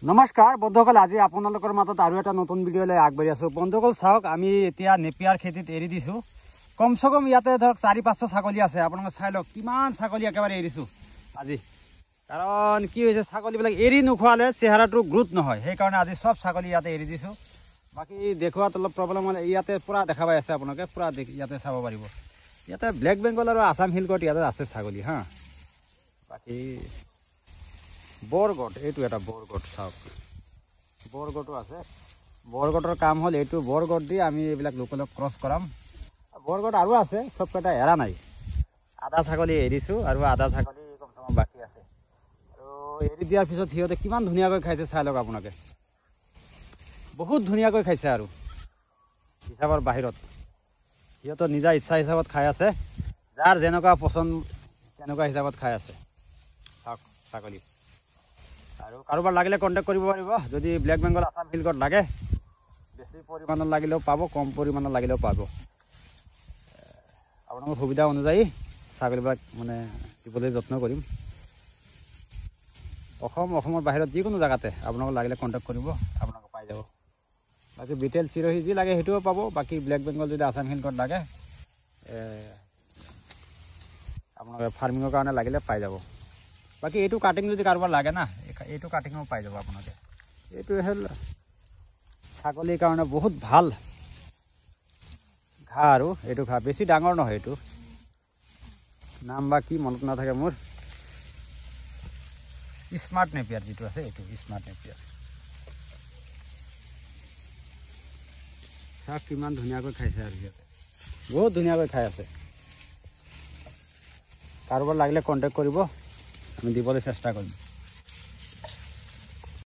নমস্কাৰ বন্ধুসকল, আজি আপোনালোকৰ মাজত আৰু এটা নতুন ভিডিঅ'লৈ আগবাঢ়ি আছোঁ। বন্ধুসকল চাওক, আমি এতিয়া নেপিয়াৰ খেতিত এৰি দিছোঁ। কমচে কম ইয়াতে ধৰক 4-5টা ছাগলী আছে। আপোনালোকে চাই লওক কিমান ছাগলী একেবাৰে এৰিছোঁ আজি। কাৰণ কি হৈছে, ছাগলীবিলাক এৰি নোখোৱালে চেহেৰাটো গ্ৰোথ নহয়, সেইকাৰণে আজি চব ছাগলী ইয়াতে এৰি দিছোঁ। বাকী দেখুৱাত অলপ প্ৰব্লেম হ'লে ইয়াতে পূৰা দেখা পাই আছে আপোনালোকে, পূৰা ইয়াতে চাব পাৰিব। ইয়াতে ব্লেক বেংগল আৰু আছাম হিলকট ইয়াতে আছে ছাগলী হা। বাকী বৰগট, এইটো এটা বৰগট চাওক, বৰগটো আছে। বৰগটৰ কাম হ'ল এইটো, বৰগট দি আমি এইবিলাক লোকেলক ক্ৰছ কৰাম। বৰগট আৰু আছে, চবকেইটা এৰা নাই। আধা ছাগলী এৰিছোঁ আৰু আধা ছাগলী কমচে কম বাকী আছে। আৰু এৰি দিয়াৰ পিছত সিহঁতে কিমান ধুনীয়াকৈ খাইছে চাই লওক আপোনালোকে, বহুত ধুনীয়াকৈ খাইছে আৰু হিচাপৰ বাহিৰত। সিহঁতৰ নিজা ইচ্ছা হিচাপত খাই আছে, যাৰ যেনেকুৱা পচন্দ তেনেকুৱা হিচাপত খাই আছে চাওক ছাগলী। আৰু কাৰোবাৰ লাগিলে কণ্টেক্ট কৰিব পাৰিব, যদি ব্লেক বেংগল আছাম হিলকট লাগে। বেছি পৰিমাণৰ লাগিলেও পাব, কম পৰিমাণৰ লাগিলেও পাব। আপোনালোকৰ সুবিধা অনুযায়ী ছাগলীবিলাক মানে দিবলৈ যত্ন কৰিম। অসমৰ বাহিৰত যিকোনো জেগাতে আপোনালোকক লাগিলে কণ্টেক্ট কৰিব, আপোনালোকে পাই যাব। বাকী বিটেল চিৰহি যি লাগে সেইটোও পাব। বাকী ব্লেক বেংগল যদি আছাম হিলকট লাগে, আপোনালোকে ফাৰ্মিঙৰ কাৰণে লাগিলে পাই যাব। বাকী এইটো কাটিং যদি কাৰোবাৰ লাগে না, এইটো কাটিঙো পাই যাব আপোনালোকে। এইটো হ'ল ছাগলীৰ কাৰণে বহুত ভাল ঘাঁহ, আৰু এইটো ঘাঁহ বেছি ডাঙৰ নহয়। এইটো নাম বা কি মনত নাথাকে মোৰ, স্মাৰ্ট নেপিয়াৰ যিটো আছে, এইটো স্মাৰ্ট নেপিয়াৰ। চাওক কিমান ধুনীয়াকৈ খাইছে, আৰু সিহঁতে বহুত ধুনীয়াকৈ খাই আছে। কাৰোবাৰ লাগিলে কণ্টেক্ট কৰিব, আমি দিবলৈ চেষ্টা কৰিম।